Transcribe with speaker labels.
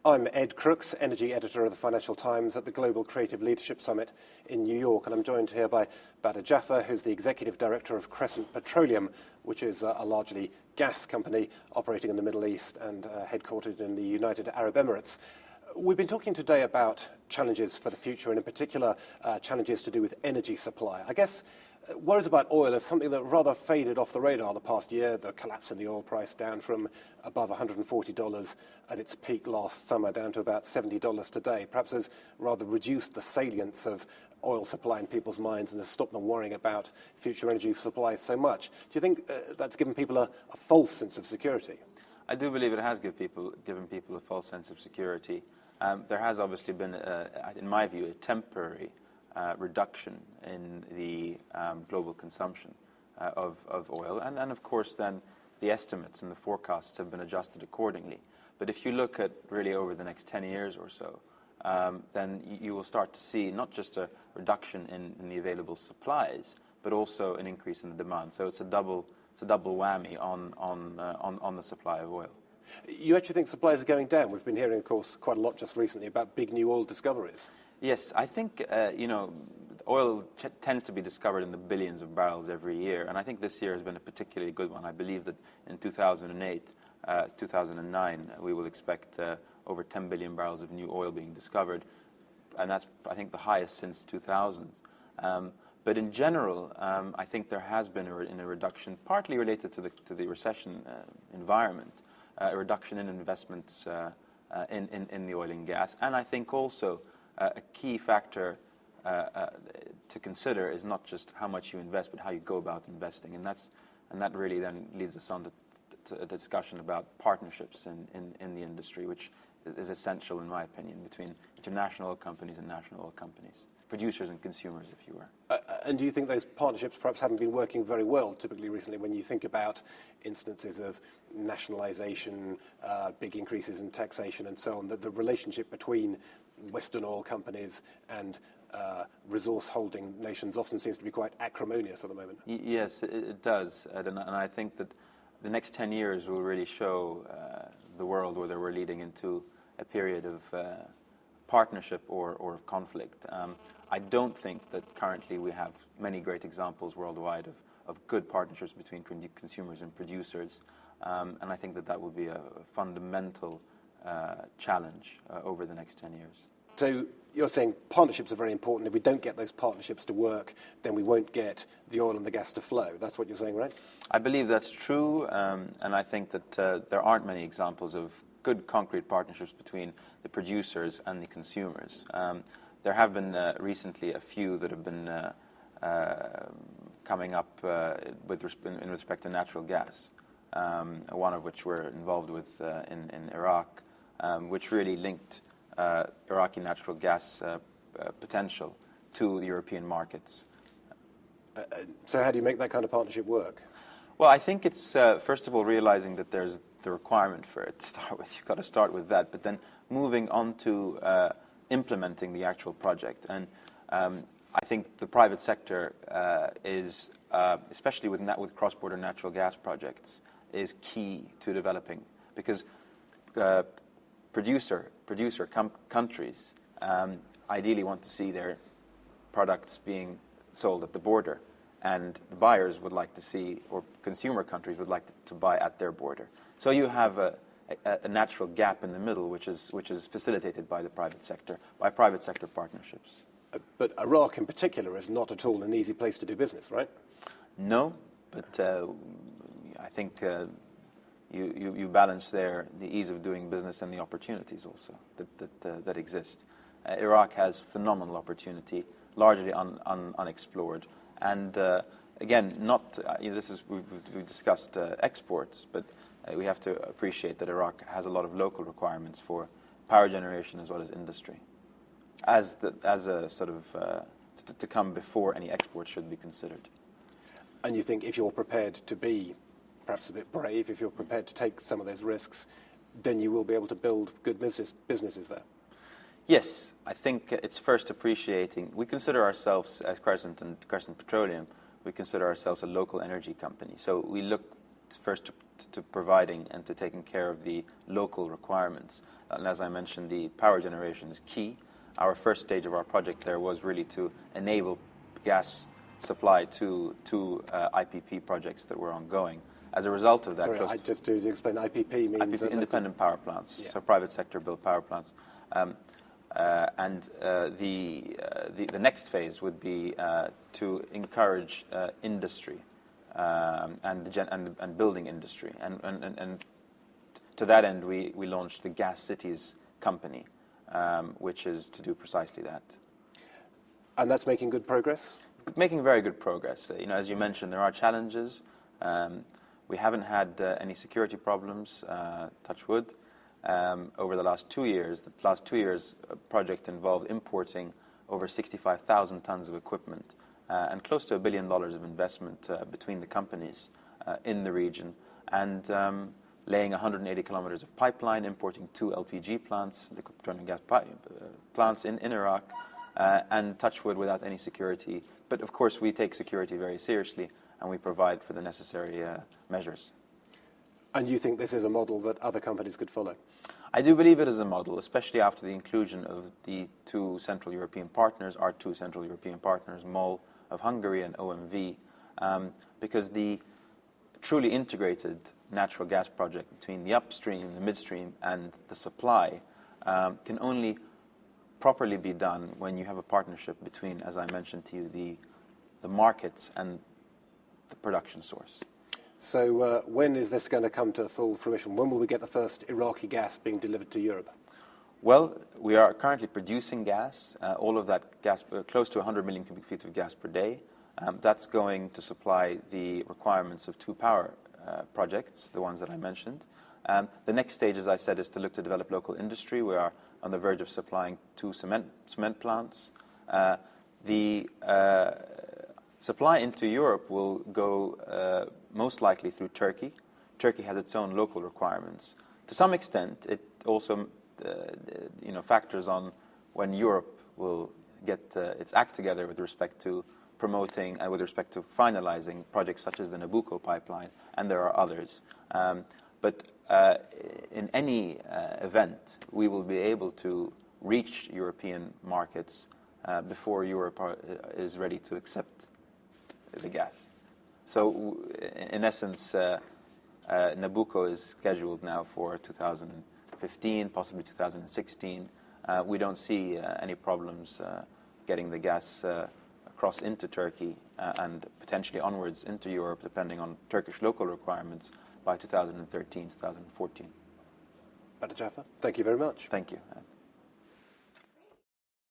Speaker 1: I'm Ed Crooks, Energy Editor of the Financial Times at the Global Creative Leadership Summit in New York, and I'm joined here by Badr Jafar, who's the Executive Director of Crescent Petroleum, which is a largely gas company operating in the Middle East and headquartered in the United Arab Emirates. We've been talking today about challenges for the future, and in particular challenges to do with energy supply. I guess worries about oil is something that rather faded off the radar the past year, the collapse in the oil price down from above $140 at its peak last summer down to about $70 today. Perhaps has rather reduced the salience of oil supply in people's minds and has stopped them worrying about future energy supply so much. Do you think that's given people a false sense of security?
Speaker 2: I do believe it has given people a false sense of security. There has obviously been, in my view, a temporary reduction in the global consumption of oil. And of course, then the estimates and the forecasts have been adjusted accordingly. But if you look at really over the next 10 years or so, then you will start to see not just a reduction in the available supplies, but also an increase in the demand. So it's a double whammy on the supply of oil.
Speaker 1: You actually think supplies are going down? We've been hearing, of course, quite a lot just recently about big new oil discoveries.
Speaker 2: Yes, I think, oil tends to be discovered in the billions of barrels every year, and I think this year has been a particularly good one. I believe that in 2008, 2009, we will expect over 10 billion barrels of new oil being discovered, and that's, I think, the highest since 2000. But in general, I think there has been a reduction, partly related to the recession environment, a reduction in investments in the oil and gas, and I think also a key factor to consider is not just how much you invest, but how you go about investing, and that really then leads us on to a discussion about partnerships in the industry, which is essential, in my opinion, between international oil companies and national oil companies, producers and consumers, if you were.
Speaker 1: And do you think those partnerships perhaps haven't been working very well, typically recently, when you think about instances of nationalisation, big increases in taxation and so on, that the relationship between Western oil companies and resource-holding nations often seems to be quite acrimonious at the moment?
Speaker 2: Yes, it does. And I think that the next 10 years will really show the world whether we're leading into a period of partnership or of conflict. I don't think that currently we have many great examples worldwide of good partnerships between consumers and producers, and I think that will be a fundamental challenge over the next 10 years.
Speaker 1: So you're saying partnerships are very important. If we don't get those partnerships to work, then we won't get the oil and the gas to flow. That's what you're saying, right?
Speaker 2: I believe that's true, and I think that there aren't many examples of good concrete partnerships between the producers and the consumers. There have been recently a few that have been coming up in respect to natural gas, one of which we're involved with in Iraq, which really linked Iraqi natural gas potential to the European markets.
Speaker 1: So how do you make that kind of partnership work?
Speaker 2: Well, I think it's, first of all, realizing that there's the requirement for it to start with. You've got to start with that, but then moving on to implementing the actual project. And I think the private sector is, especially with cross-border natural gas projects, is key to developing, because producer countries ideally want to see their products being sold at the border, and the buyers would like to see, or consumer countries would like to buy at their border. So you have a natural gap in the middle, which is facilitated by the private sector, by private sector partnerships.
Speaker 1: But Iraq in particular is not at all an easy place to do business, right?
Speaker 2: No, but I think you balance there the ease of doing business and the opportunities also that exist. Iraq has phenomenal opportunity, largely unexplored, and again, not we've discussed exports, but we have to appreciate that Iraq has a lot of local requirements for power generation as well as industry, as a sort of to come before any exports should be considered.
Speaker 1: And you think if you're prepared to be perhaps a bit brave, if you're prepared to take some of those risks, then you will be able to build good businesses there?
Speaker 2: Yes, I think it's first appreciating. We consider ourselves, as Crescent Petroleum, we consider ourselves a local energy company. So we look to providing and to taking care of the local requirements. And as I mentioned, the power generation is key. Our first stage of our project there was really to enable gas supply to IPP projects that were ongoing. As a result of that...
Speaker 1: Sorry, just to explain, IPP means...
Speaker 2: IPP, independent power plants,
Speaker 1: yeah.
Speaker 2: so private sector built power plants. The next phase would be to encourage industry and building industry. And to that end, we launched the Gas Cities company, which is to do precisely that.
Speaker 1: And that's making good progress?
Speaker 2: Making very good progress. As you mentioned, there are challenges. We haven't had any security problems, touch wood, over the last 2 years. The last 2 years, project involved importing over 65,000 tons of equipment and close to $1 billion of investment between the companies in the region, and laying 180 kilometers of pipeline, importing 2 LPG plants, liquid petroleum gas plants in Iraq, and touch wood without any security. But of course, we take security very seriously, and we provide for the necessary measures.
Speaker 1: And you think this is a model that other companies could follow?
Speaker 2: I do believe it is a model, especially after the inclusion of the 2 Central European partners, our 2 Central European partners, MOL of Hungary and OMV, because the truly integrated natural gas project between the upstream, the midstream, and the supply can only properly be done when you have a partnership between, as I mentioned to you, the markets and the production source.
Speaker 1: So when is this going to come to full fruition? When will we get the first Iraqi gas being delivered to Europe?
Speaker 2: Well, we are currently producing gas, all of that gas, close to 100 million cubic feet of gas per day. That's going to supply the requirements of 2 power projects, the ones that I mentioned. The next stage, as I said, is to look to develop local industry. We are on the verge of supplying 2 cement plants. The supply into Europe will go most likely through Turkey. Turkey has its own local requirements. To some extent, it also factors on when Europe will get its act together with respect to promoting and with respect to finalizing projects such as the Nabucco pipeline, and there are others. But in any event, we will be able to reach European markets before Europe is ready to accept the gas. So, in essence, Nabucco is scheduled now for 2015, possibly 2016. We don't see any problems getting the gas across into Turkey and potentially onwards into Europe, depending on Turkish local requirements, by 2013, 2014.
Speaker 1: Badr Jafar, thank you very much.
Speaker 2: Thank you.